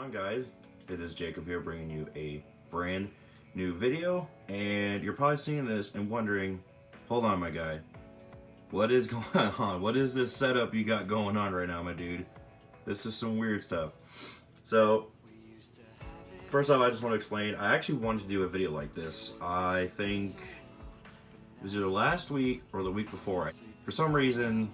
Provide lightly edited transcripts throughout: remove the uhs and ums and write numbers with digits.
on, guys? It is Jacob here bringing you a brand new video, and you're probably seeing this and wondering, hold on my guy, what is going on? What is this setup you got going on right now, my dude? This is some weird stuff. So first off, I just want to explain, I actually wanted to do a video like this. I think it was either last week or the week before. For some reason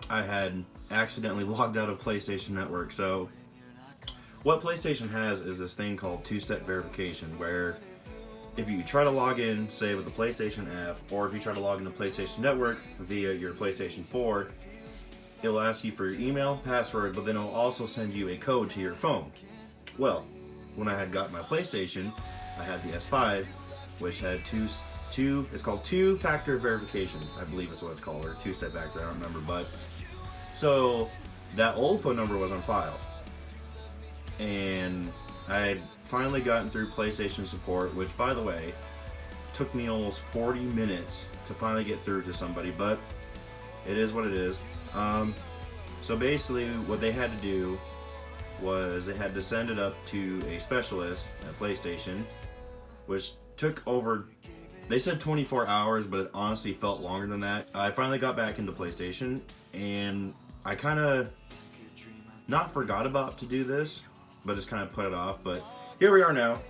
I had accidentally logged out of PlayStation Network. So what PlayStation has is this thing called two-step verification, where if you try to log in, say with the PlayStation app, or if you try to log into PlayStation Network via your PlayStation 4, it'll ask you for your email, password, but then it'll also send you a code to your phone. Well, when I had got my PlayStation, I had the S5, which had it's called two-factor verification, I believe is what it's called, or two-step factor, I don't remember, but so that old phone number was on file, and I had finally gotten through PlayStation support, which, by the way, took me almost 40 minutes to finally get through to somebody, but it is what it is. So basically what they had to do was they had to send it up to a specialist at PlayStation, which took over, they said 24 hours, but it honestly felt longer than that. I finally got back into PlayStation, and I kind of not forgot about to do this, but just kind of put it off. But here we are now.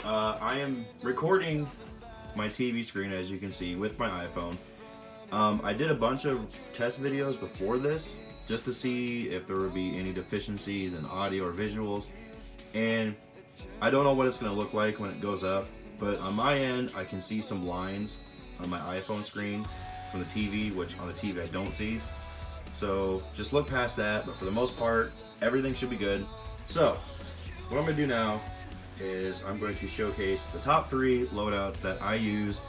I am recording my TV screen, as you can see, with my iPhone. I did a bunch of test videos before this, just to see if there would be any deficiencies in audio or visuals, and I don't know what it's going to look like when it goes up, but on my end I can see some lines on my iPhone screen from the TV, which on the TV I don't see. So just look past that, but for the most part everything should be good. So what I'm going to do now is I'm going to showcase the top 3 loadouts that I use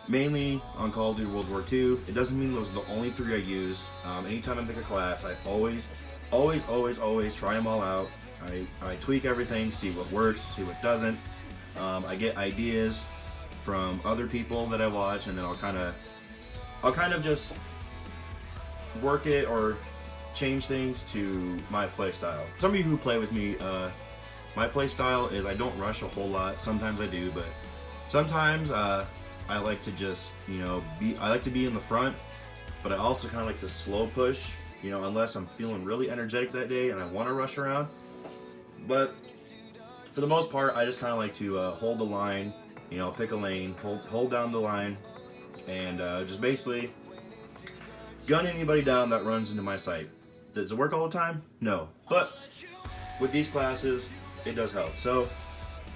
mainly on Call of Duty World War II. It doesn't mean those are the only 3 I use. Anytime I pick a class, I always try them all out. I tweak everything, see what works, see what doesn't. I get ideas from other people that I watch, and then I'll kind of just work it or change things to my play style. Some of you who play with me, my play style is I don't rush a whole lot. Sometimes I do, but sometimes I like to just, I like to be in the front, but I also kind of like to slow push, unless I'm feeling really energetic that day and I want to rush around. But for the most part, I just kind of like to hold the line, pick a lane, hold down the line, and just basically gun anybody down that runs into my sight. Does it work all the time? No. But with these classes, it does help. So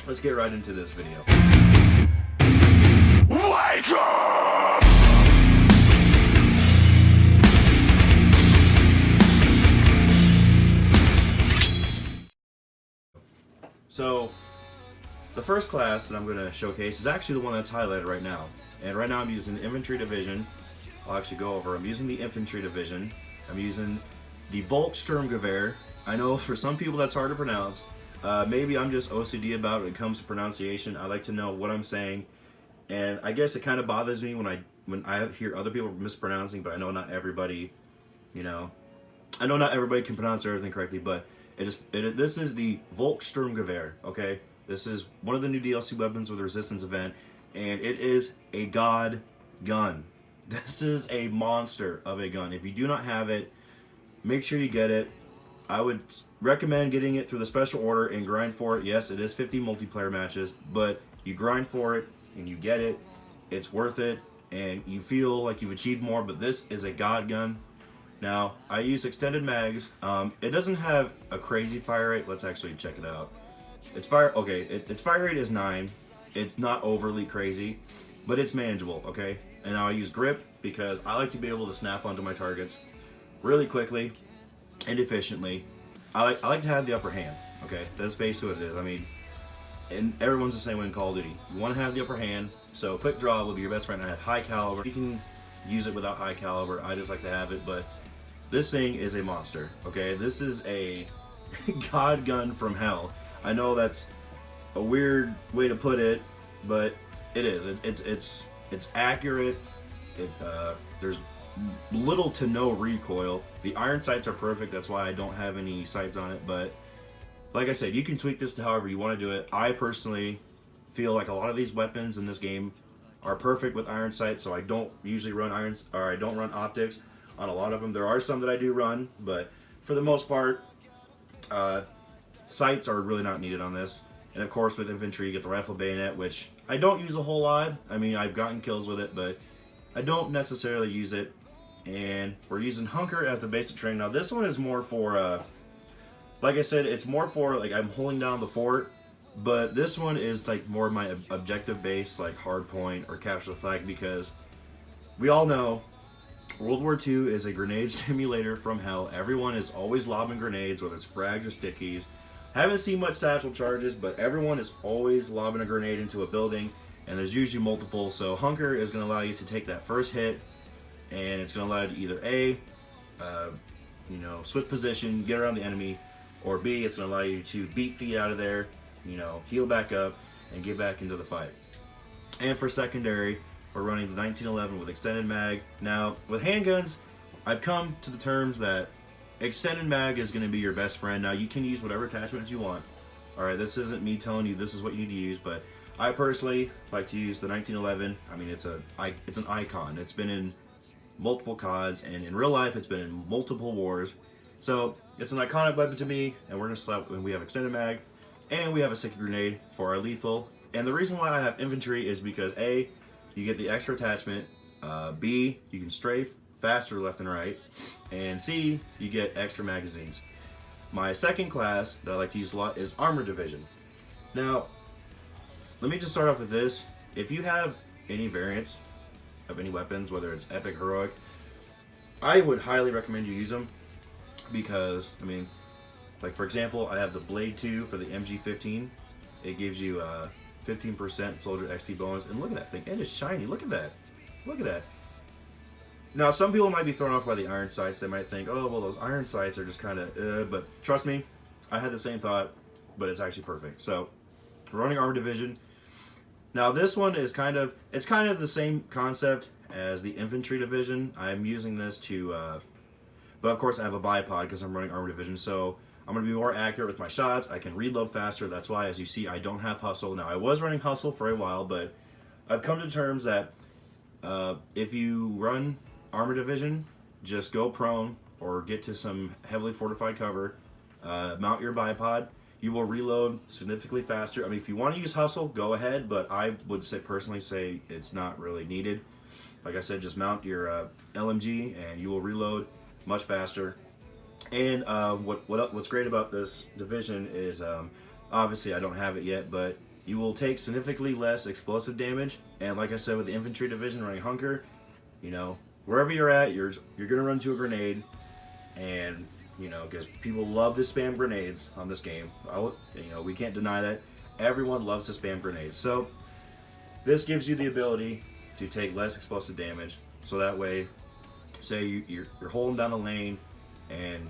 let's get right into this video. Wake up! So the first class that I'm going to showcase is actually the one that's highlighted right now. And right now I'm using the Infantry Division. I'll actually go over. I'm using the Infantry Division. I'm using the Volkssturmgewehr. I know for some people that's hard to pronounce. Maybe I'm just OCD about it when it comes to pronunciation. I like to know what I'm saying. And I guess it kind of bothers me when I hear other people mispronouncing, but I know not everybody, I know not everybody can pronounce everything correctly, but this is the Volkssturmgewehr, okay? This is one of the new DLC weapons with the Resistance event, and it is a god gun. This is a monster of a gun. If you do not have it, make sure you get it. I would recommend getting it through the special order and grind for it. Yes, it is 50 multiplayer matches, but you grind for it and you get it. It's worth it, and you feel like you've achieved more, but this is a god gun. Now, I use extended mags. It doesn't have a crazy fire rate. Let's actually check it out. Its fire rate is 9. It's not overly crazy, but it's manageable, okay? And I'll use grip because I like to be able to snap onto my targets really quickly and efficiently. I like to have the upper hand, okay? That's basically what it is. I mean, and everyone's the same way in Call of Duty. You want to have the upper hand, so quick draw will be your best friend. I have high caliber. You can use it without high caliber. I just like to have it, but this thing is a monster, okay? This is a god gun from hell. I know that's a weird way to put it, but it is. It's accurate. There's little to no recoil. The iron sights are perfect. That's why I don't have any sights on it, but like I said, you can tweak this to however you want to do it. I personally feel like a lot of these weapons in this game are perfect with iron sight, so I don't usually run irons, or I don't run optics on a lot of them. There are some that I do run, but for the most part, sights are really not needed on this. And of course, with infantry, you get the rifle bayonet, which I don't use a whole lot. I mean, I've gotten kills with it, but I don't necessarily use it. And we're using Hunker as the basic training. Now, this one is more for, like I said, it's more for, like, I'm holding down the fort. But this one is, like, more my objective-based, like, hard point or capture the flag, because we all know World War II is a grenade simulator from hell. Everyone is always lobbing grenades, whether it's frags or stickies. Haven't seen much satchel charges, but everyone is always lobbing a grenade into a building, and there's usually multiple. So Hunker is going to allow you to take that first hit, and it's going to allow you to either A, switch position, get around the enemy, or B, it's going to allow you to beat feet out of there, heal back up, and get back into the fight. And for secondary, we're running the 1911 with extended mag. Now, with handguns, I've come to the terms that extended mag is going to be your best friend. Now, you can use whatever attachments you want. Alright, this isn't me telling you this is what you need to use, but I personally like to use the 1911. I mean, it's an icon. It's been in multiple CODs, and in real life, it's been in multiple wars. So, it's an iconic weapon to me, and we're going to slap when we have extended mag, and we have a sticky grenade for our lethal. And the reason why I have infantry is because A, you get the extra attachment, B, you can strafe faster left and right, and C, you get extra magazines. My second class that I like to use a lot is Armor Division. Now, let me just start off with this. If you have any variants of any weapons, whether it's epic, heroic, I would highly recommend you use them, because, I mean, like for example, I have the Blade 2 for the MG15. It gives you 15% soldier XP bonus, and look at that thing, it is shiny. Look at that. Look at that. Now, some people might be thrown off by the iron sights. They might think, oh, well, those iron sights are just kind of, but trust me, I had the same thought, but it's actually perfect. So, running Armor Division. Now, this one is it's kind of the same concept as the Infantry Division. I'm using this to, but of course I have a bipod because I'm running Armor Division, so I'm going to be more accurate with my shots. I can reload faster. That's why, as you see, I don't have Hustle. Now, I was running Hustle for a while, but I've come to terms that if you run Armor Division, just go prone or get to some heavily fortified cover, mount your bipod. You will reload significantly faster. I mean, if you want to use Hustle, go ahead, but I would personally say it's not really needed. Like I said, just mount your LMG and you will reload much faster. And what's great about this division is, obviously I don't have it yet, but you will take significantly less explosive damage. And like I said, with the Infantry Division running Hunker, wherever you're at, you're gonna run to a grenade, and because people love to spam grenades on this game. We can't deny that. Everyone loves to spam grenades. So this gives you the ability to take less explosive damage. So that way, say you're holding down a lane, and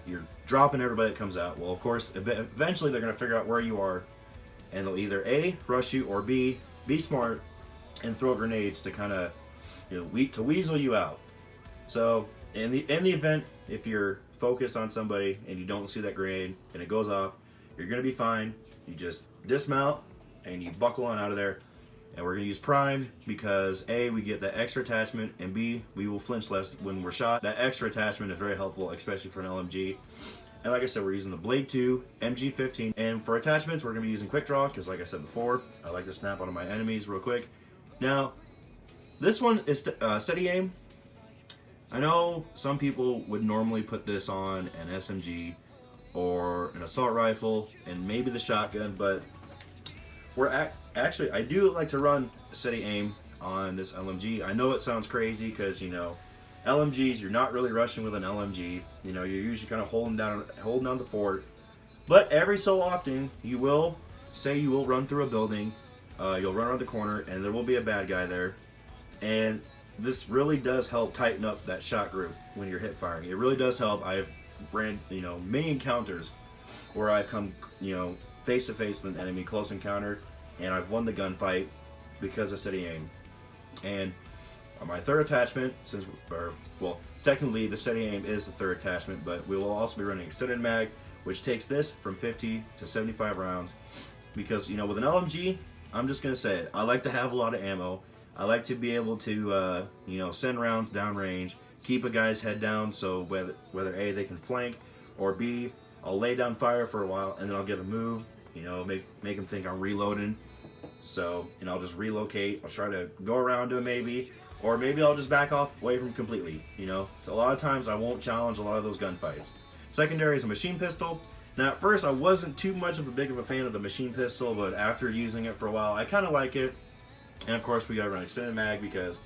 you're dropping everybody that comes out. Well, of course, eventually they're gonna figure out where you are, and they'll either A, rush you, or B, be smart and throw grenades to kind of to weasel you out. So in the event, if you're focused on somebody and you don't see that grenade and it goes off, you're gonna be fine. You just dismount and you buckle on out of there. And we're gonna use Prime because A, we get that extra attachment, and B, we will flinch less when we're shot. That extra attachment is very helpful, especially for an LMG. And like I said, we're using the Blade 2, MG15. And for attachments, we're gonna be using Quick Draw because, like I said before, I like to snap onto my enemies real quick. Now, this one is steady aim. I know some people would normally put this on an SMG or an assault rifle and maybe the shotgun, but actually I do like to run steady aim on this LMG. I know it sounds crazy because LMGs, you're not really rushing with an LMG. You're usually kind of holding down the fort. But every so often, you will run through a building, you'll run around the corner, and there will be a bad guy there. And this really does help tighten up that shot group when you're hip firing. It really does help. I've ran, many encounters where I've come, face to face with an enemy, close encounter, and I've won the gunfight because of steady aim. And my third attachment, technically the steady aim is the third attachment, but we will also be running extended mag which takes this from 50 to 75 rounds. Because, you know, with an LMG, I'm just going to say it, I like to have a lot of ammo. I like to be able to, you know, send rounds downrange, keep a guy's head down, so whether A, they can flank, or B, I'll lay down fire for a while, and then I'll get a move, you know, make them think I'm reloading. So, and I'll just relocate. I'll try to go around to him maybe, or maybe I'll just back off away from him completely, you know. So a lot of times I won't challenge a lot of those gunfights. Secondary is a machine pistol. Now at first I wasn't too much of a big of a fan of the machine pistol, but after using it for a while, I kind of like it. And of course we got to run extended mag because,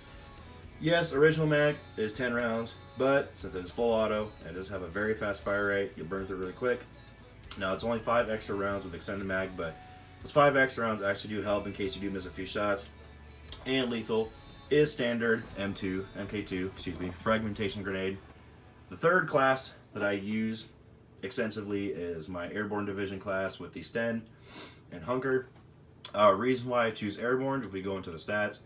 yes, original mag is 10 rounds, but since it's full auto, it does have a very fast fire rate. You'll burn through really quick. Now it's only 5 extra rounds with extended mag, but those 5 extra rounds actually do help in case you do miss a few shots. And lethal is standard MK2, excuse me, fragmentation grenade. The third class that I use extensively is my airborne division class with the Sten and Hunker. Reason why I choose airborne, if we go into the stats,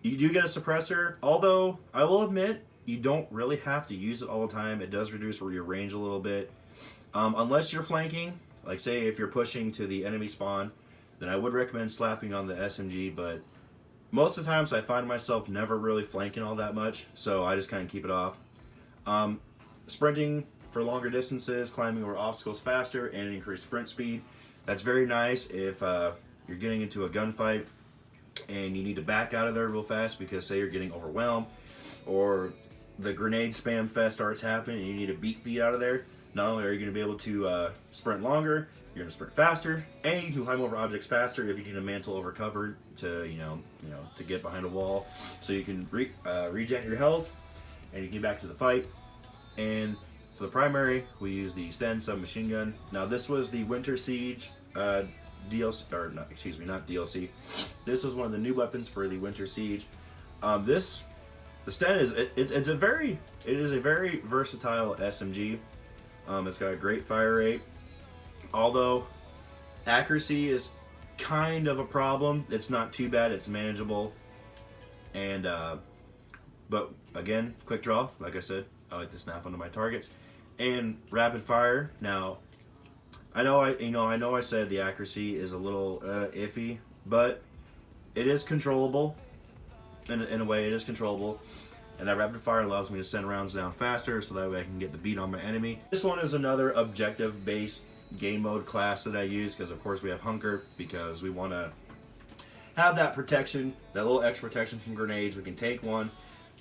you do get a suppressor, although I will admit you don't really have to use it all the time. It does reduce your range a little bit. Unless you're flanking, like say if you're pushing to the enemy spawn, then I would recommend slapping on the SMG, but most of the times I find myself never really flanking all that much, so I just kind of keep it off. Sprinting for longer distances, climbing over obstacles faster, and increased sprint speed. That's very nice if you're getting into a gunfight and you need to back out of there real fast because say you're getting overwhelmed or the grenade spam fest starts happening and you need to beat feet out of there. Not only are you going to be able to sprint longer, you're going to sprint faster, and you can climb over objects faster if you need to mantle over cover to to get behind a wall, so you can regen your health and you can get back to the fight. And for the primary, we use the Sten submachine gun. Now this was the Winter Siege DLC, or not, excuse me, not DLC. This was one of the new weapons for the Winter Siege. The Sten is a very versatile SMG. It's got a great fire rate, although accuracy is kind of a problem. It's not too bad, it's manageable, and but again, quick draw, like I said, I like to snap onto my targets. And rapid fire, now I know I said the accuracy is a little iffy, but it is controllable. In a way, it is controllable. And that rapid fire allows me to send rounds down faster, so that way I can get the beat on my enemy. This one is another objective-based game mode class that I use, because of course we have Hunker, because we want to have that protection, that little extra protection from grenades. We can take one,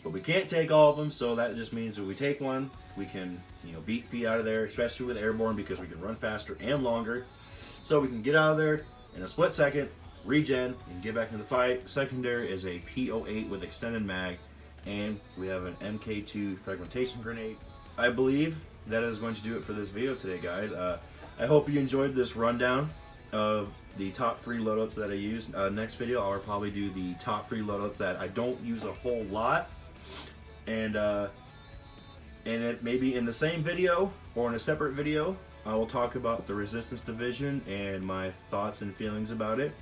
but we can't take all of them, so that just means that we take one, we can beat feet out of there, especially with airborne, because we can run faster and longer. So we can get out of there in a split second, regen, and get back into the fight. Secondary is a P08 with extended mag. And we have an MK2 fragmentation grenade. I believe that is going to do it for this video today, guys. I hope you enjoyed this rundown of the top 3 loadouts that I use. Next video, I'll probably do the top 3 loadouts that I don't use a whole lot. And it maybe in the same video or in a separate video, I will talk about the Resistance Division and my thoughts and feelings about it.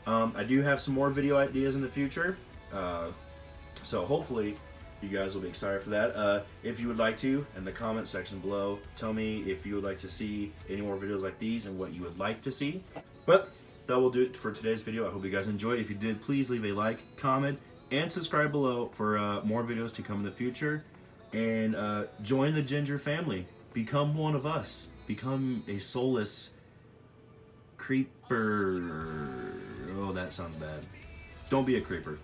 I do have some more video ideas in the future. So hopefully you guys will be excited for that. If you would like to, in the comment section below, tell me if you would like to see any more videos like these and what you would like to see. But that will do it for today's video. I hope you guys enjoyed. If you did, please leave a like, comment, and subscribe below for more videos to come in the future. And join the Ginger family. Become one of us. Become a soulless creeper. Oh, that sounds bad. Don't be a creeper.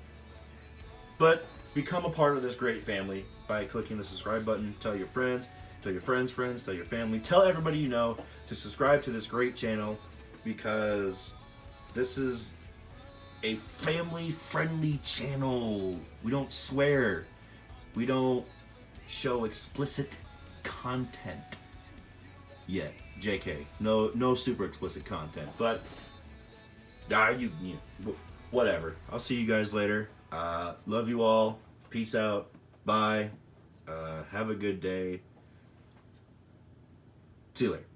But become a part of this great family by clicking the subscribe button. Tell your friends, tell your friends' friends, tell your family, tell everybody you know to subscribe to this great channel, because this is a family-friendly channel. We don't swear. We don't show explicit content yet. JK. No super explicit content. But whatever. I'll see you guys later. Love you all. Peace out. Bye. Have a good day. See you later.